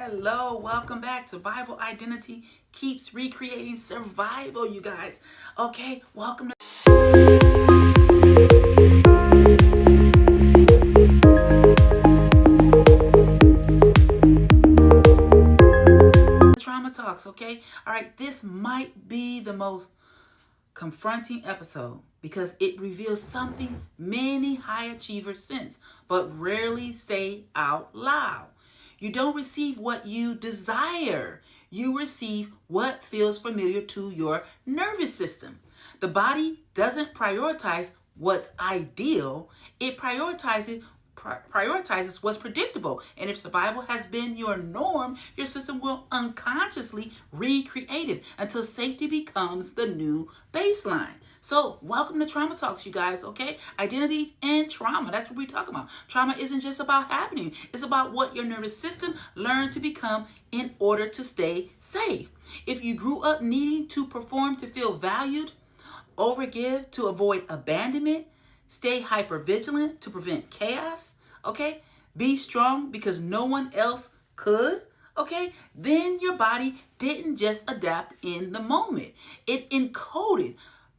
Hello, welcome back. Survival identity keeps recreating survival, you guys. Okay, welcome to Trauma Talks, okay? All right, this might be the most confronting episode because it reveals something many high achievers sense but rarely say out loud. You don't receive what you desire. You receive what feels familiar to your nervous system. The body doesn't prioritize what's ideal. It prioritizes what's predictable. And if survival has been your norm, your system will unconsciously recreate it until safety becomes the new baseline. So welcome to Trauma Talks, you guys, okay? Identity and trauma, that's what we talk about. Trauma isn't just about happening. It's about what your nervous system learned to become in order to stay safe. If you grew up needing to perform to feel valued, overgive to avoid abandonment, stay hypervigilant to prevent chaos, okay? Be strong because no one else could, okay? Then your body didn't just adapt in the moment. It encoded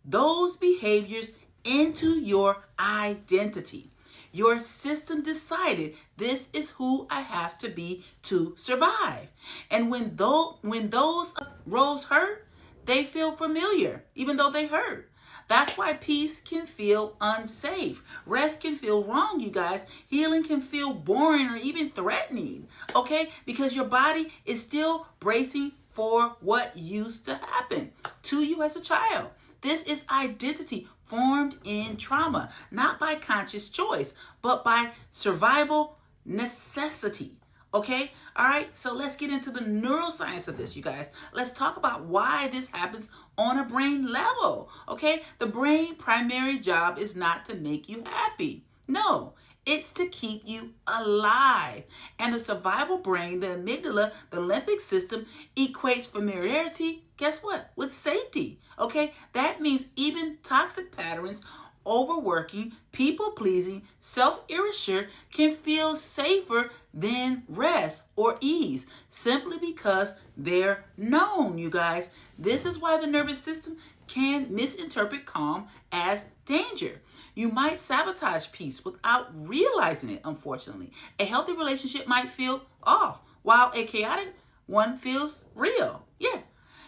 those behaviors into your identity. Your system decided this is who I have to be to survive. And when those roles hurt, they feel familiar, even though they hurt. That's why peace can feel unsafe. Rest can feel wrong, you guys. Healing can feel boring or even threatening, okay? Because your body is still bracing for what used to happen to you as a child. This is identity formed in trauma, not by conscious choice, but by survival necessity. Okay? All right. So let's get into the neuroscience of this, you guys. Let's talk about why this happens on a brain level. Okay? The brain primary job is not to make you happy. No, it's to keep you alive. And the survival brain, the amygdala, the limbic system equates familiarity, guess what? With safety. Okay? That means even toxic patterns, overworking, people-pleasing, self-erasure can feel safer than rest or ease simply because they're known, you guys. This is why the nervous system can misinterpret calm as danger. You might sabotage peace without realizing it, unfortunately. A healthy relationship might feel off, while a chaotic one feels real. Yeah.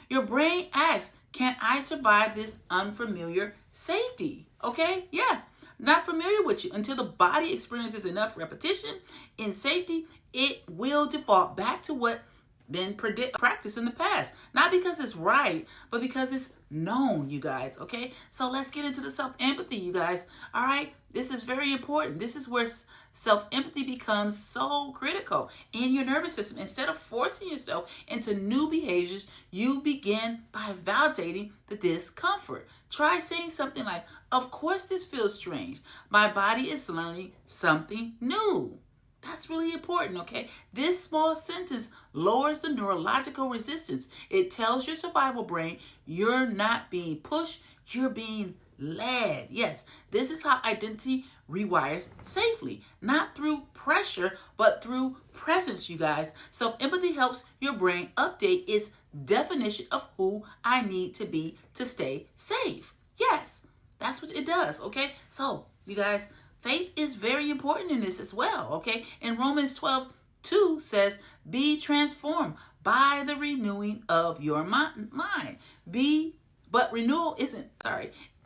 Your brain asks, can I survive this unfamiliar safety? Okay? Yeah. Not familiar with you. Until the body experiences enough repetition in safety, it will default back to what been practiced in the past. Not because it's right, but because it's known, you guys. Okay? So let's get into the self-empathy, you guys. All right? This is very important. This is where self-empathy becomes so critical in your nervous system. Instead of forcing yourself into new behaviors, you begin by validating the discomfort. Try saying something like, of course this feels strange. My body is learning something new. That's really important, okay? This small sentence lowers the neurological resistance. It tells your survival brain you're not being pushed, you're being led. Yes, this is how identity rewires safely. Not through pressure, but through presence, you guys. Self-empathy helps your brain update its definition of who I need to be to stay safe. Yes, that's what it does, okay? So, you guys, faith is very important in this as well, okay? In Romans 12:2 says, be transformed by the renewing of your mind. But renewal isn't,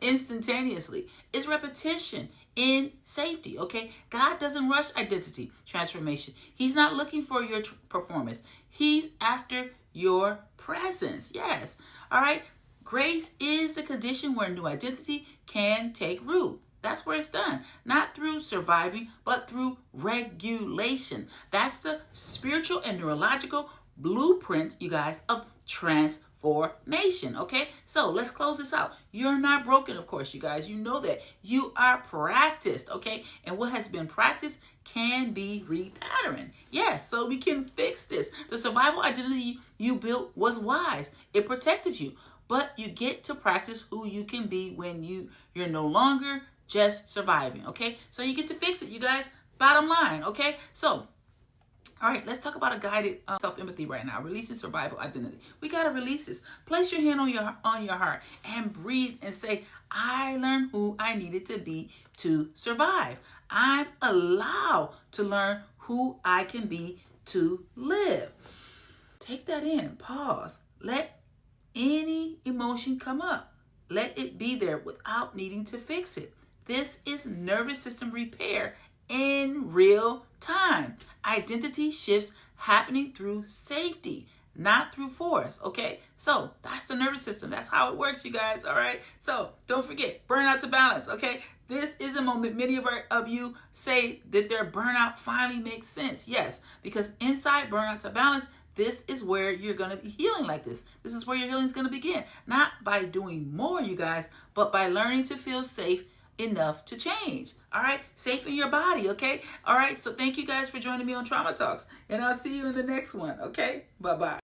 instantaneously. It's repetition in safety, okay? God doesn't rush identity transformation. He's not looking for your performance. He's after your presence. Yes. All right. Grace is the condition where new identity can take root. That's where it's done. Not through surviving, but through regulation. That's the spiritual and neurological blueprint, you guys, of transformation, okay? So let's close this out. You're not broken, of course, you guys. You know that. You are practiced, okay? And what has been practiced can be repatterned. Yes, so we can fix this. The survival identity you built was wise. It protected you. But you get to practice who you can be when you're no longer just surviving, okay? So you get to fix it, you guys. Bottom line, okay? So All right, let's talk about a guided self-empathy right now. Releasing survival identity. We got to release this. Place your hand on your heart and breathe and say, I learned who I needed to be to survive. I'm allowed to learn who I can be to live. Take that in. Pause. Let any emotion come up. Let it be there without needing to fix it. This is nervous system repair in real time. Identity shifts happening through safety, not through force, okay? So that's the nervous system. That's how it works, you guys, all right? So don't forget, burnout to balance, okay? This is a moment many of you say that their burnout finally makes sense. Yes, because inside burnout to balance, this is where you're going to be healing like this. This is where your healing is going to begin. Not by doing more, you guys, but by learning to feel safe enough to change. All right? Safe in your body, okay? All right? So thank you guys for joining me on Trauma Talks, and I'll see you in the next one, okay? Bye-bye.